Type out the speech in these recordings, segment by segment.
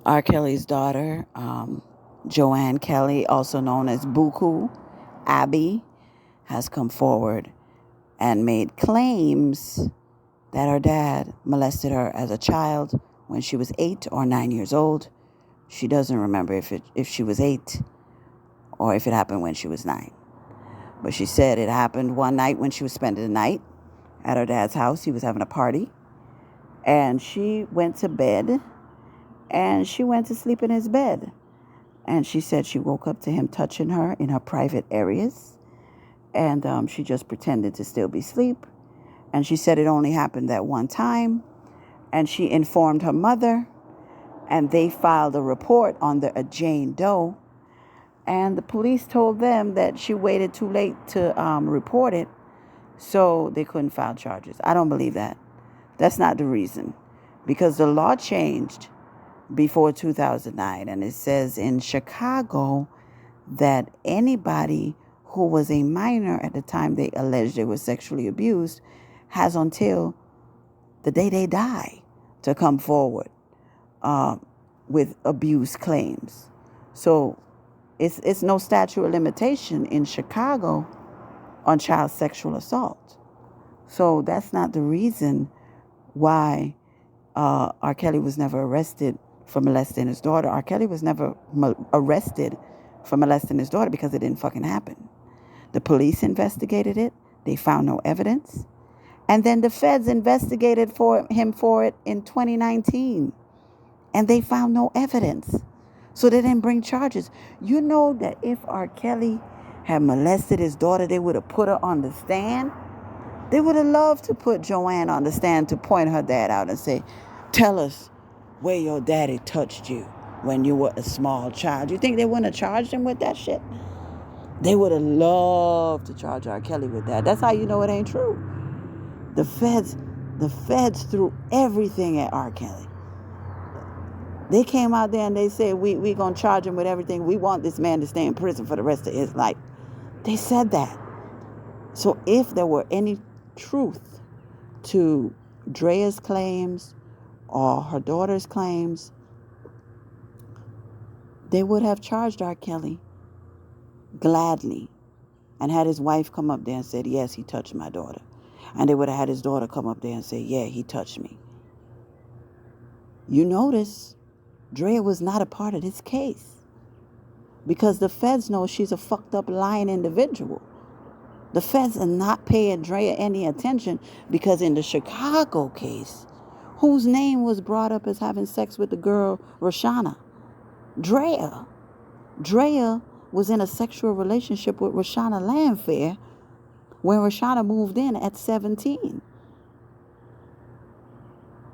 R. Kelly's daughter, Joanne Kelly, also known as Buku, Abby, has come forward and made claims that her dad molested her as a child when she was 8 or 9 years old. She doesn't remember if she was 8 or if it happened when she was 9. But she said it happened one night when she was spending the night at her dad's house. He was having a party. And she went to bed and she went to sleep in his bed. And she said she woke up to him touching her in her private areas. And she just pretended to still be asleep. And she said it only happened that one time. And she informed her mother. And they filed a report on a Jane Doe. And the police told them that she waited too late to report it. So they couldn't file charges. I don't believe that. That's not the reason. Because the law changed before 2009. And it says in Chicago that anybody who was a minor at the time they alleged they were sexually abused has until the day they die to come forward with abuse claims. So it's no statute of limitation in Chicago on child sexual assault. So that's not the reason why R. Kelly was never arrested for molesting his daughter. R. Kelly was never arrested for molesting his daughter because it didn't fucking happen. The police investigated it. They found no evidence. And then the feds investigated him for it in 2019. And they found no evidence. So they didn't bring charges. You know that if R. Kelly had molested his daughter, they would have put her on the stand. They would have loved to put Joanne on the stand to point her dad out and say, tell us where your daddy touched you when you were a small child. You think they wouldn't have charged him with that shit? They would have loved to charge R. Kelly with that. That's how you know it ain't true. The feds threw everything at R. Kelly. They came out there and they said, we going to charge him with everything. We want this man to stay in prison for the rest of his life. They said that. So if there were any truth to Drea's claims or her daughter's claims, they would have charged R. Kelly gladly and had his wife come up there and said, yes, he touched my daughter. And they would have had his daughter come up there and say, yeah, he touched me. You notice Drea was not a part of this case because the feds know she's a fucked up lying individual. The feds are not paying Drea any attention because in the Chicago case, whose name was brought up as having sex with the girl Roshana? Drea. Drea was in a sexual relationship with Roshana Landfair when Roshana moved in at 17.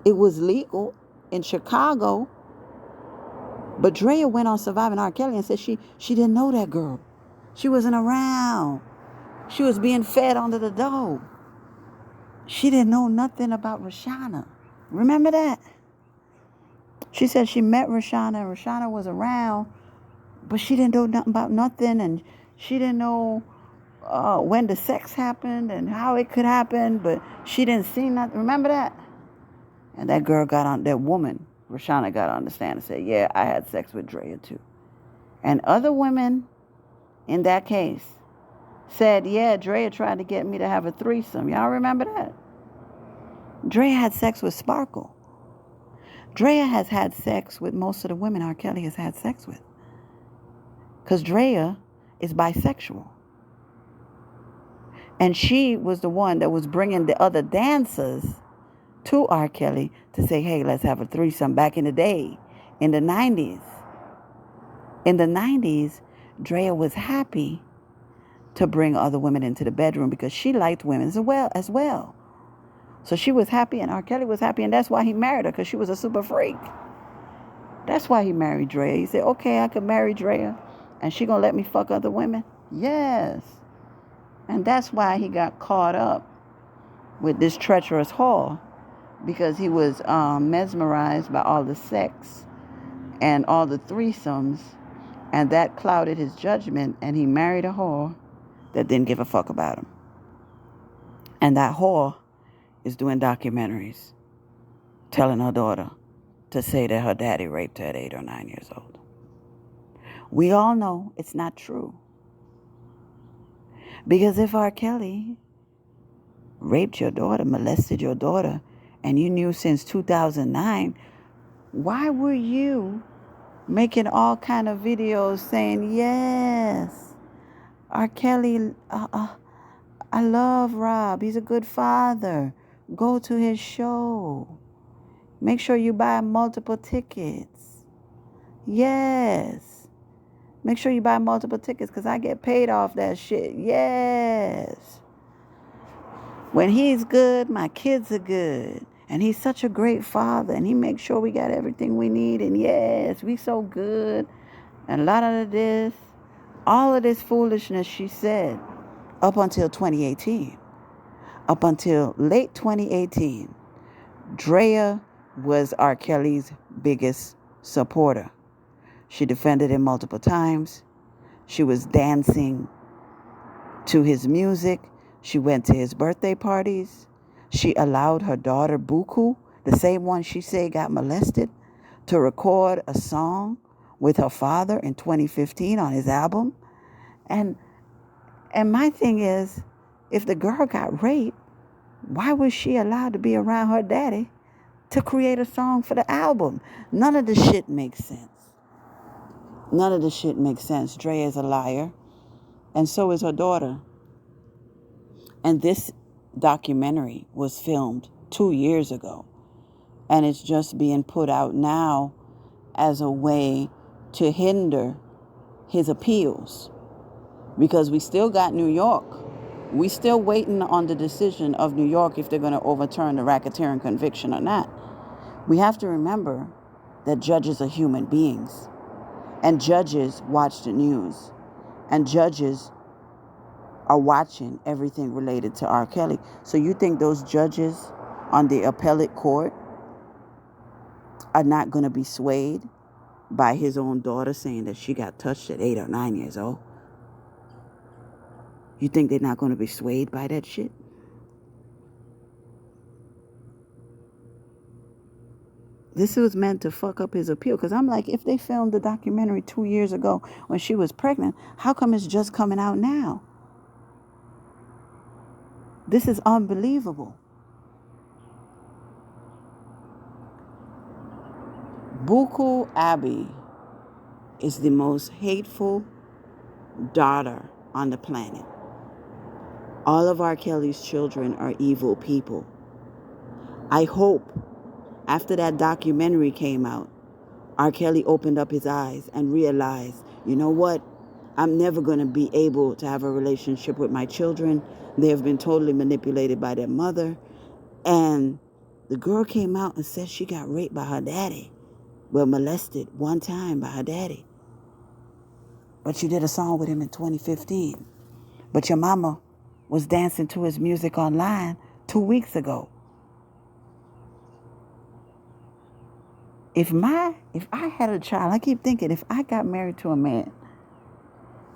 It was legal in Chicago, but Drea went on Surviving R. Kelly and said she didn't know that girl. She wasn't around. She was being fed under the door. She didn't know nothing about Roshana. Remember that? She said she met Roshana and Roshana was around, but she didn't know nothing about nothing, and she didn't know when the sex happened and how it could happen, but she didn't see nothing. Remember that? And that woman, Roshana, got on the stand and said, yeah, I had sex with Drea too. And other women in that case said, yeah, Drea tried to get me to have a threesome. Y'all remember that? Drea had sex with Sparkle. Drea has had sex with most of the women R. Kelly has had sex with. Because Drea is bisexual. And she was the one that was bringing the other dancers to R. Kelly to say, hey, let's have a threesome back in the day, in the 90s. In the 90s, Drea was happy to bring other women into the bedroom because she liked women as well. So she was happy and R. Kelly was happy, and that's why he married her, because she was a super freak. That's why he married Drea. He said, okay, I could marry Drea and she gonna let me fuck other women? Yes. And that's why he got caught up with this treacherous whore, because he was mesmerized by all the sex and all the threesomes, and that clouded his judgment, and he married a whore that didn't give a fuck about him. And that whore is doing documentaries telling her daughter to say that her daddy raped her at 8 or 9 years old. We all know it's not true. Because if R. Kelly raped your daughter, molested your daughter, and you knew since 2009, why were you making all kind of videos saying, yes, R. Kelly, I love Rob. He's a good father. Go to his show. Make sure you buy multiple tickets. Yes. Make sure you buy multiple tickets because I get paid off that shit. Yes. When he's good, my kids are good. And he's such a great father. And he makes sure we got everything we need. And yes, we so good. And a lot of this, all of this foolishness she said up until 2018. Up until late 2018, Drea was R. Kelly's biggest supporter. She defended him multiple times. She was dancing to his music. She went to his birthday parties. She allowed her daughter, Buku, the same one she said got molested, to record a song with her father in 2015 on his album. And my thing is, if the girl got raped, why was she allowed to be around her daddy to create a song for the album? None of the shit makes sense. None of the shit makes sense. Drea is a liar. And so is her daughter. And this documentary was filmed 2 years ago. And it's just being put out now as a way to hinder his appeals. Because we still got New York. We still waiting on the decision of New York if they're going to overturn the racketeering conviction or not. We have to remember that judges are human beings. And judges watch the news. And judges are watching everything related to R. Kelly. So you think those judges on the appellate court are not going to be swayed by his own daughter saying that she got touched at 8 or 9 years old? You think they're not going to be swayed by that shit? This was meant to fuck up his appeal. Because I'm like, if they filmed the documentary 2 years ago when she was pregnant, how come it's just coming out now? This is unbelievable. Buku Abby is the most hateful daughter on the planet. All of R. Kelly's children are evil people. I hope after that documentary came out, R. Kelly opened up his eyes and realized, you know what? I'm never going to be able to have a relationship with my children. They have been totally manipulated by their mother. And the girl came out and said she got raped by her daddy. Well, molested one time by her daddy. But she did a song with him in 2015. But your mama was dancing to his music online 2 weeks ago. If I had a child, I keep thinking, if I got married to a man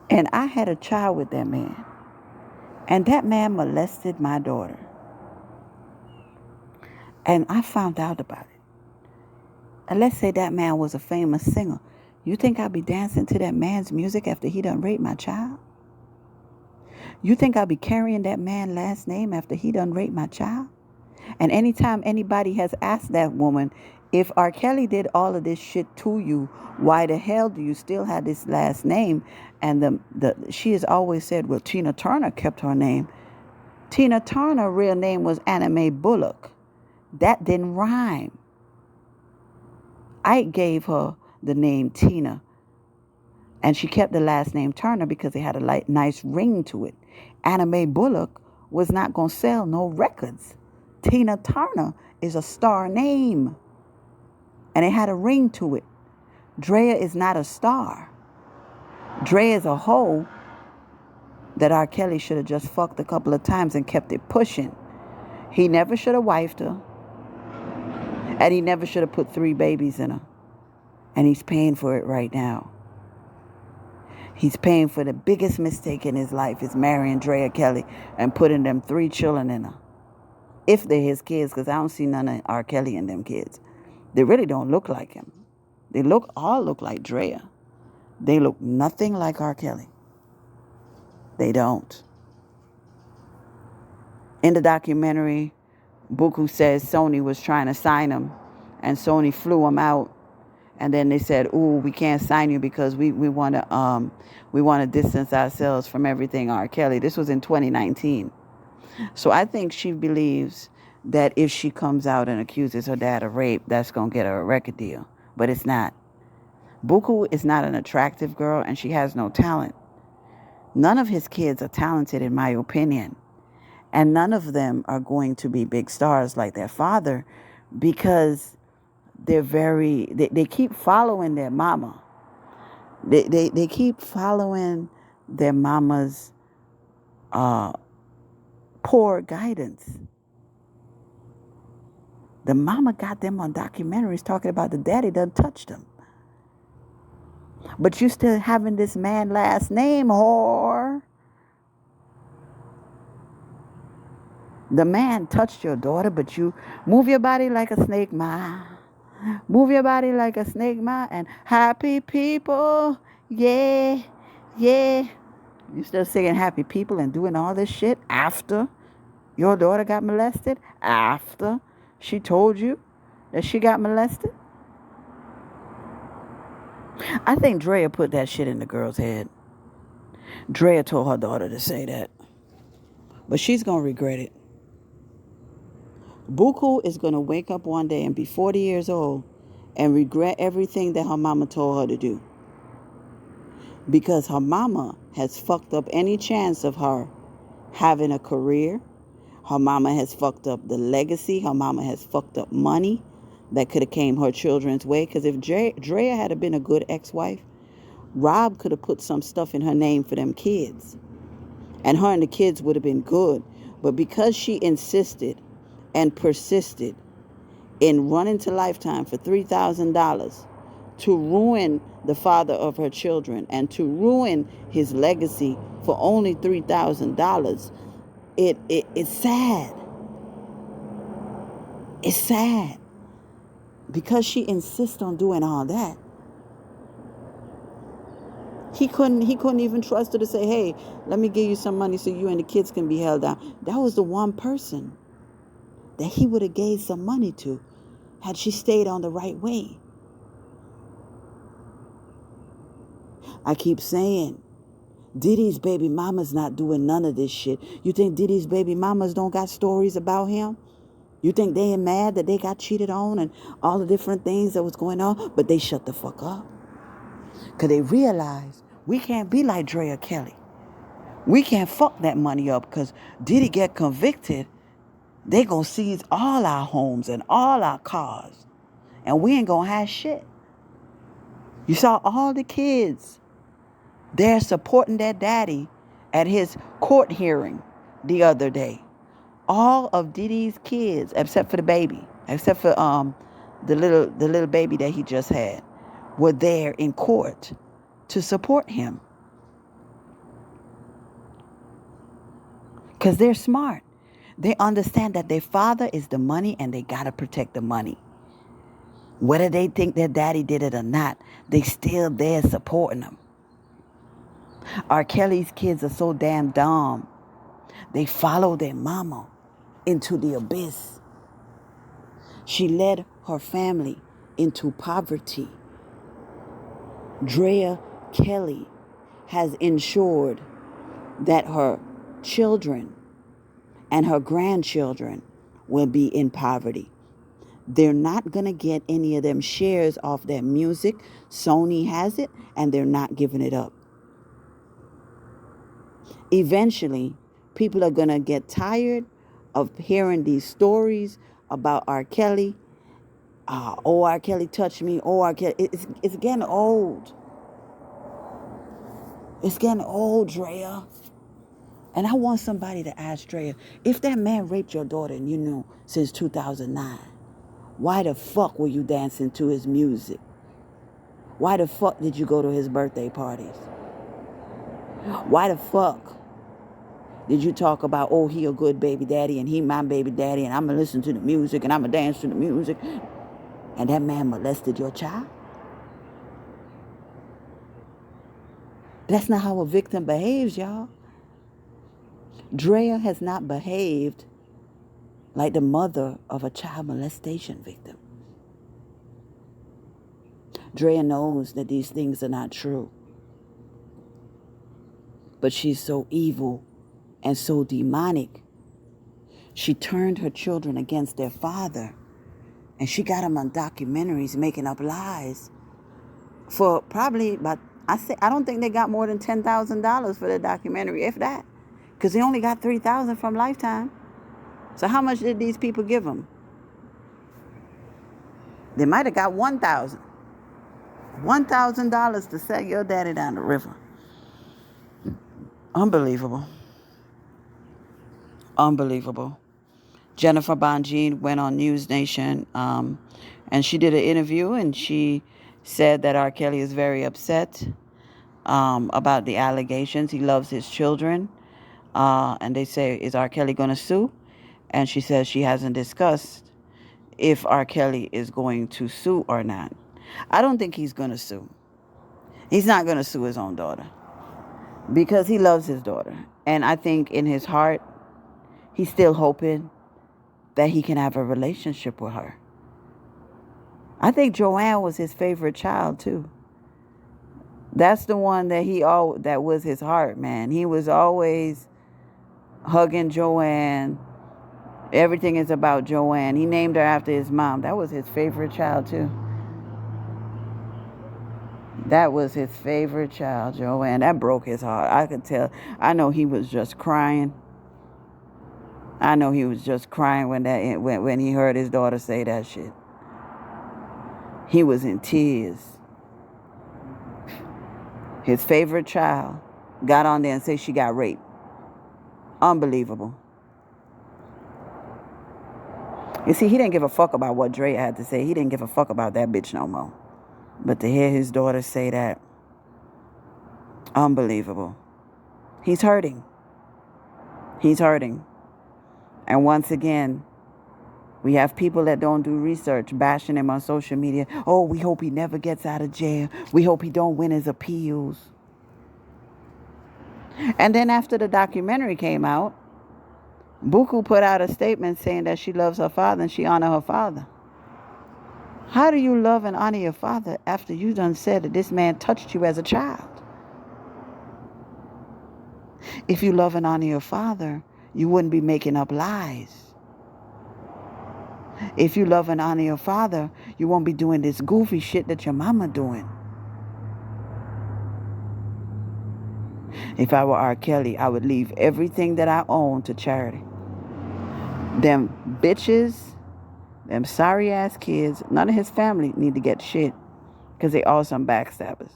and I had a child with that man and that man molested my daughter and I found out about it, and let's say that man was a famous singer, you think I'd be dancing to that man's music after he done raped my child? You think I'd be carrying that man's last name after he done raped my child? And anytime anybody has asked that woman, if R. Kelly did all of this shit to you, why the hell do you still have this last name? And she has always said, well, Tina Turner kept her name. Tina Turner's real name was Anna Mae Bullock. That didn't rhyme. Ike gave her the name Tina. And she kept the last name Turner because it had a nice ring to it. Anna Mae Bullock was not going to sell no records. Tina Turner is a star name. And it had a ring to it. Drea is not a star. Drea is a hoe that R. Kelly should have just fucked a couple of times and kept it pushing. He never should have wifed her. And he never should have put 3 babies in her. And he's paying for it right now. He's paying for the biggest mistake in his life is marrying Drea Kelly and putting them 3 children in her. If they're his kids, because I don't see none of R. Kelly in them kids. They really don't look like him. They all look like Drea. They look nothing like R. Kelly. They don't. In the documentary, Buku says Sony was trying to sign him, and Sony flew him out. And then they said, "Ooh, we can't sign you because we want to distance ourselves from everything R. Kelly." This was in 2019. So I think she believes that if she comes out and accuses her dad of rape, that's gonna get her a record deal. But it's not. Buku is not an attractive girl, and she has no talent. None of his kids are talented, in my opinion. And none of them are going to be big stars like their father because they keep following their mama. They keep following their mama's poor guidance. The mama got them on documentaries talking about the daddy done touched them. But you still having this man last name, whore. The man touched your daughter, but you move your body like a snake, ma. Move your body like a snake, ma. And happy people, yeah, yeah. You still singing happy people and doing all this shit after your daughter got molested? After she told you that she got molested? I think Drea put that shit in the girl's head. Drea told her daughter to say that. But she's going to regret it. Buku is going to wake up one day and be 40 years old and regret everything that her mama told her to do. Because her mama has fucked up any chance of her having a career. Her mama has fucked up the legacy. Her mama has fucked up money that could have came her children's way. Because if Drea had been a good ex-wife, Rob could have put some stuff in her name for them kids. And her and the kids would have been good. But because she insisted and persisted in running to Lifetime for $3,000 to ruin the father of her children and to ruin his legacy for only $3,000, it's sad. It's sad. Because she insists on doing all that. He couldn't even trust her to say, "Hey, let me give you some money so you and the kids can be held down." That was the one person that he would have gave some money to had she stayed on the right way. I keep saying, Diddy's baby mama's not doing none of this shit. You think Diddy's baby mamas don't got stories about him? You think they ain't mad that they got cheated on and all the different things that was going on? But they shut the fuck up. Because they realize we can't be like Drea Kelly. We can't fuck that money up because Diddy get convicted. They gonna seize all our homes and all our cars. And we ain't gonna have shit. You saw all the kids. They're supporting their daddy at his court hearing the other day. All of Diddy's kids, except for the baby, except for the little baby that he just had, were there in court to support him. Because they're smart. They understand that their father is the money and they got to protect the money. Whether they think their daddy did it or not, they still there supporting him. R. Kelly's kids are so damn dumb. They follow their mama into the abyss. She led her family into poverty. Drea Kelly has ensured that her children and her grandchildren will be in poverty. They're not going to get any of them shares off their music. Sony has it, and they're not giving it up. Eventually, people are going to get tired of hearing these stories about R. Kelly. Oh, R. Kelly touched me. Oh, R. Kelly. It's getting old. It's getting old, Drea. And I want somebody to ask Drea, if that man raped your daughter and you knew since 2009, why the fuck were you dancing to his music? Why the fuck did you go to his birthday parties? Why the fuck did you talk about, oh, he a good baby daddy and he my baby daddy and I'm going to listen to the music and I'm going to dance to the music? and that man molested your child? That's not how a victim behaves, y'all. Drea has not behaved like the mother of a child molestation victim. Drea knows that these things are not true. But she's so evil and so demonic. She turned her children against their father. And she got them on documentaries making up lies for probably about, I don't think they got more than $10,000 for the documentary, if that. Because they only got $3,000 from Lifetime. So how much did these people give them? They might have got $1,000. $1,000 to sell your daddy down the river. Unbelievable. Unbelievable. Jennifer Bonjean went on News Nation, and she did an interview, and she said that R. Kelly is very upset about the allegations. He loves his children. And they say, is R. Kelly going to sue? And she says she hasn't discussed if R. Kelly is going to sue or not. I don't think he's going to sue. He's not going to sue his own daughter because he loves his daughter. And I think in his heart, he's still hoping that he can have a relationship with her. I think Joanne was his favorite child too. That's the one that was his heart, man. He was always hugging Joanne. Everything is about Joanne. He named her after his mom. That was his favorite child too. That was his favorite child, Joanne. That broke his heart. I could tell. I know he was just crying. I know he was just crying when he heard his daughter say that shit. He was in tears. His favorite child got on there and said she got raped. Unbelievable. You see, he didn't give a fuck about what Dre had to say. He didn't give a fuck about that bitch no more. But to hear his daughter say that, unbelievable. He's hurting. He's hurting. And once again, we have people that don't do research bashing him on social media. Oh, we hope he never gets out of jail. We hope he don't win his appeals. And then after the documentary came out, Buku put out a statement saying that she loves her father and she honor her father. How do you love and honor your father after you done said that this man touched you as a child? If you love and honor your father, you wouldn't be making up lies. If you love and honor your father, you won't be doing this goofy shit that your mama doing. If I were R. Kelly, I would leave everything that I own to charity. Them bitches, them sorry ass kids, none of his family need to get shit because they all some backstabbers.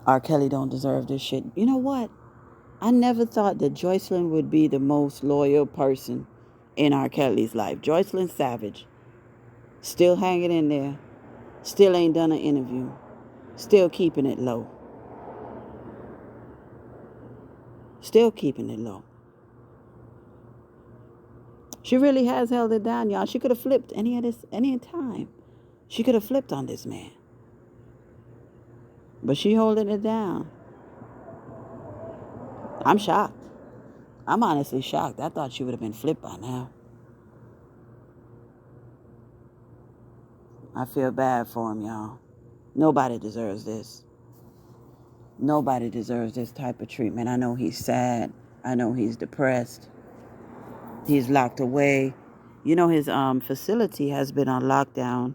R. Kelly don't deserve this shit. You know what? I never thought that Joycelyn would be the most loyal person in R. Kelly's life. Joycelyn Savage. Still hanging in there. Still ain't done an interview. Still keeping it low. Still keeping it low. She really has held it down, y'all. She could have flipped any time. She could have flipped on this man. But she holding it down. I'm shocked. I'm honestly shocked. I thought she would have been flipped by now. I feel bad for him, y'all. Nobody deserves this. Nobody deserves this type of treatment. I know he's sad. I know he's depressed. He's locked away. You know, his facility has been on lockdown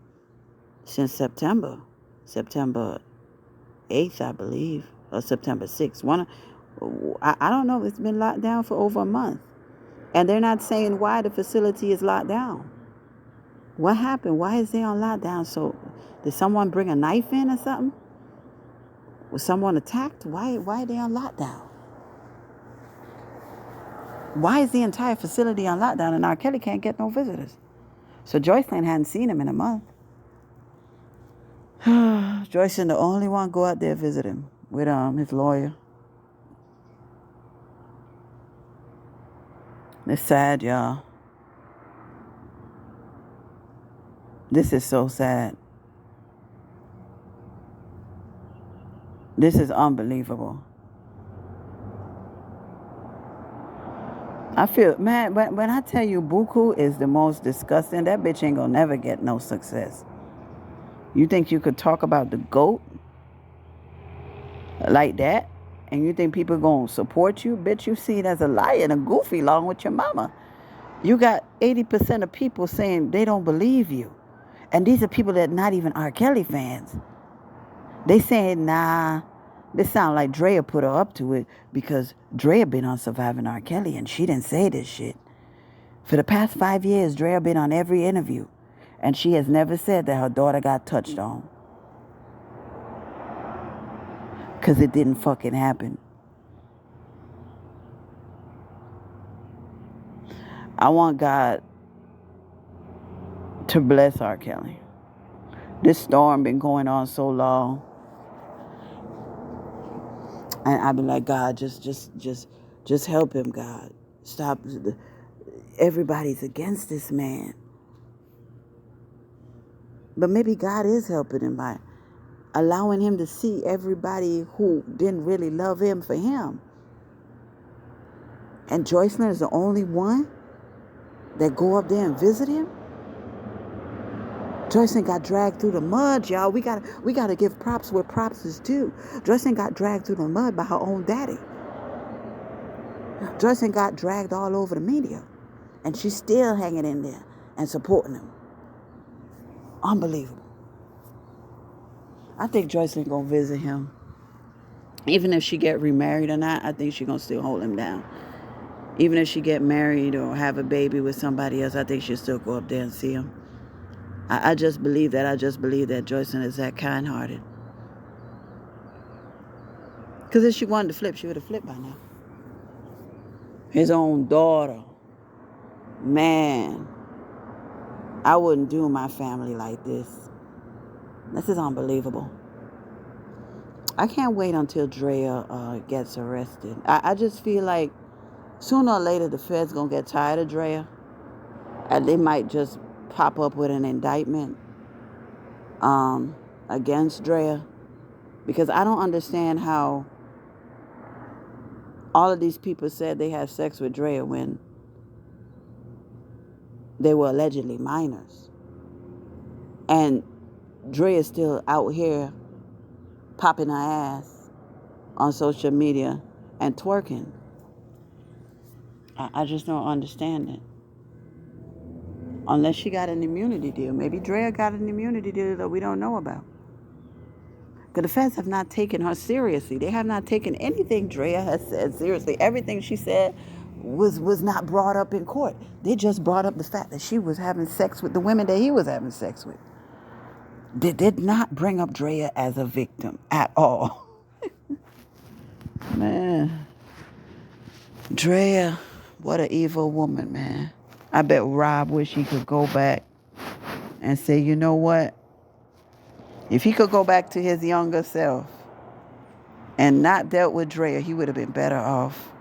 since September 8th, I believe, or September 6th. I don't know. It's been locked down for over a month. And they're not saying why the facility is locked down. What happened? Why is they on lockdown? So did someone bring a knife in or something? Was someone attacked? Why are they on lockdown? Why is the entire facility on lockdown and R. Kelly can't get no visitors? So Joycelyn hadn't seen him in a month. Joycelyn, the only one go out there visit him with his lawyer. It's sad, y'all. This is so sad. This is unbelievable. I feel, man, when I tell you Buku is the most disgusting, that bitch ain't gonna never get no success. You think you could talk about the GOAT like that? And you think people gonna support you? Bitch, you see it as a liar and a goofy along with your mama. You got 80% of people saying they don't believe you. And these are people that not even R. Kelly fans. They saying, nah, this sound like Drea put her up to it because Drea been on Surviving R. Kelly and she didn't say this shit. For the past 5 years, Drea been on every interview and she has never said that her daughter got touched on. Because it didn't fucking happen. I want God to bless R. Kelly. This storm been going on so long. And I've been like, God, just help him, God. Stop. Everybody's against this man. But maybe God is helping him by allowing him to see everybody who didn't really love him for him. And Joycelyn is the only one that go up there and visit him. Joycelyn got dragged through the mud, y'all. We gotta give props where props is due. Joycelyn got dragged through the mud by her own daddy. Joycelyn got dragged all over the media. And she's still hanging in there and supporting him. Unbelievable. I think Joycelyn gonna visit him. Even if she get remarried or not, I think she gonna still hold him down. Even if she get married or have a baby with somebody else, I think she'll still go up there and see him. I just believe that. I just believe that Joycelyn is that kind-hearted. Because if she wanted to flip, she would have flipped by now. His own daughter. Man, I wouldn't do my family like this. This is unbelievable. I can't wait until Drea gets arrested. I just feel like sooner or later the feds gonna get tired of Drea, and they might just pop up with an indictment against Drea, because I don't understand how all of these people said they had sex with Drea when they were allegedly minors, and Drea is still out here popping her ass on social media and twerking. I just don't understand it. Unless she got an immunity deal. Maybe Drea got an immunity deal that we don't know about. Because the feds have not taken her seriously. They have not taken anything Drea has said seriously. Everything she said was not brought up in court. They just brought up the fact that she was having sex with the women that he was having sex with. They did not bring up Drea as a victim at all. Man. Drea, what an evil woman, man. I bet Rob wish he could go back and say, you know what? If he could go back to his younger self and not dealt with Drea, he would have been better off.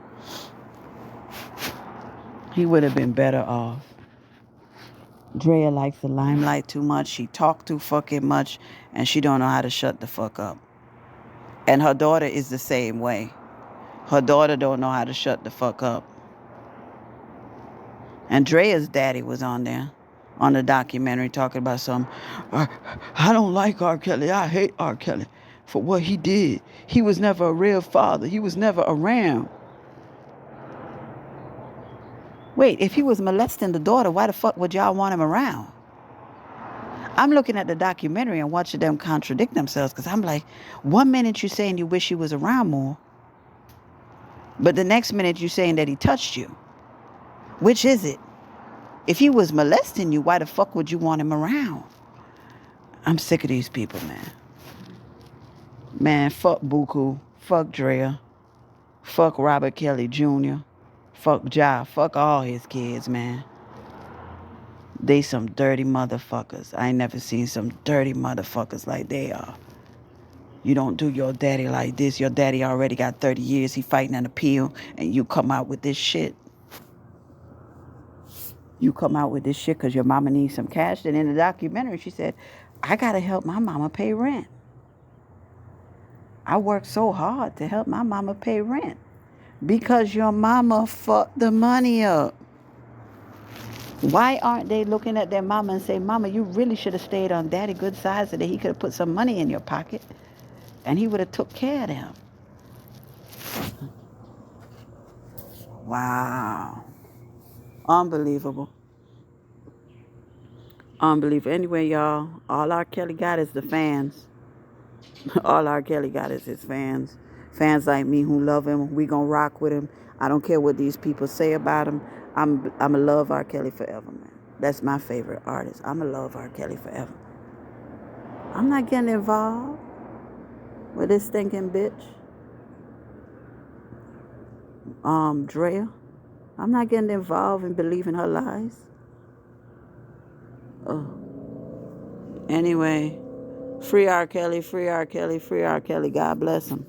He would have been better off. Drea likes the limelight too much. She talk too fucking much, and she don't know how to shut the fuck up. And her daughter is the same way. Her daughter don't know how to shut the fuck up. And Drea's daddy was on there, on the documentary, talking about I don't like R. Kelly. I hate R. Kelly for what he did. He was never a real father. He was never around. Wait, if he was molesting the daughter, why the fuck would y'all want him around? I'm looking at the documentary and watching them contradict themselves, because I'm like, 1 minute you're saying you wish he was around more, but the next minute you're saying that he touched you. Which is it? If he was molesting you, why the fuck would you want him around? I'm sick of these people, man. Man, fuck Buku. Fuck Drea. Fuck Robert Kelly Jr. Fuck Ja. Fuck all his kids, man. They some dirty motherfuckers. I ain't never seen some dirty motherfuckers like they are. You don't do your daddy like this. Your daddy already got 30 years. He fighting an appeal, and you come out with this shit. you come out with this shit because your mama needs some cash. Then in the documentary, she said, I got to help my mama pay rent. I worked so hard to help my mama pay rent because your mama fucked the money up. Why aren't they looking at their mama and say, Mama, you really should have stayed on Daddy good side so that he could have put some money in your pocket and he would have took care of them. Wow. Unbelievable. Unbelievable. Anyway, y'all, all R. Kelly got is the fans. All R. Kelly got is his fans. Fans like me who love him. We gonna rock with him. I don't care what these people say about him. I'ma love R. Kelly forever, man. That's my favorite artist. I'ma love R. Kelly forever. I'm not getting involved with this stinking bitch. Drea. I'm not getting involved in believing her lies. Anyway, free R. Kelly, free R. Kelly, free R. Kelly. God bless him.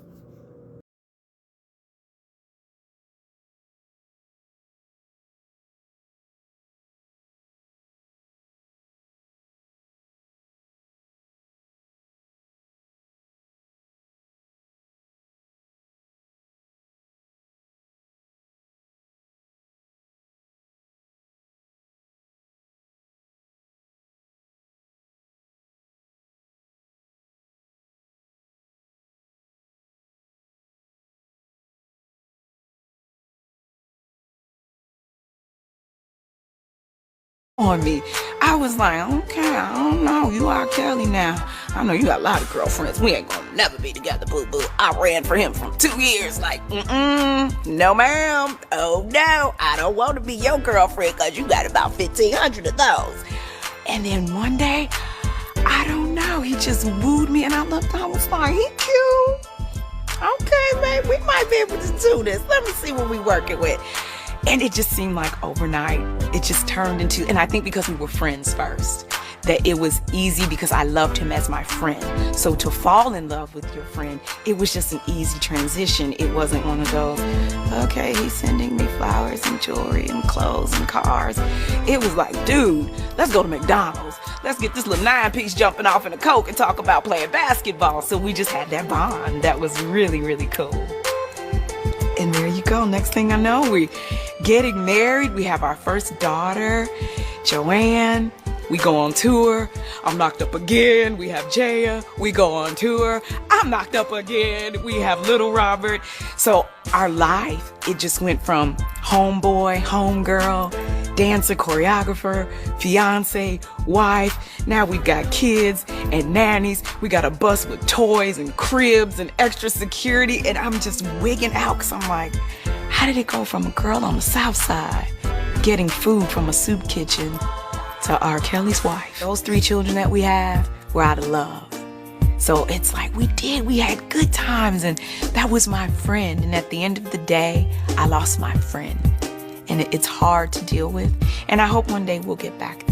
On me. I was like, okay, I don't know. You R. Kelly now. I know you got a lot of girlfriends. We ain't gonna never be together, boo boo. I ran for him for 2 years. Like, no ma'am. Oh no, I don't want to be your girlfriend because you got about 1,500 of those. And then one day, I don't know, he just wooed me and I looked, I was like, he cute. Okay, babe, we might be able to do this. Let me see what we working with. And it just seemed like overnight, it just turned into, and I think because we were friends first, that it was easy because I loved him as my friend. So to fall in love with your friend, it was just an easy transition. It wasn't one of those, okay, he's sending me flowers and jewelry and clothes and cars. It was like, dude, let's go to McDonald's. Let's get this little 9-piece jumping off in a Coke and talk about playing basketball. So we just had that bond. That was really, really cool. And there you go. Next thing I know, we're getting married. We have our first daughter, Joanne. We go on tour. I'm knocked up again. We have Jaya. We go on tour. I'm knocked up again. We have little Robert. So our life, it just went from homeboy, homegirl, dancer, choreographer, fiance, wife. Now we've got kids and nannies. We got a bus with toys and cribs and extra security. And I'm just wigging out because I'm like, how did it go from a girl on the south side getting food from a soup kitchen to R. Kelly's wife? Those 3 children that we have were out of love. So it's like we had good times, and that was my friend. And at the end of the day, I lost my friend. And it's hard to deal with. And I hope one day we'll get back there.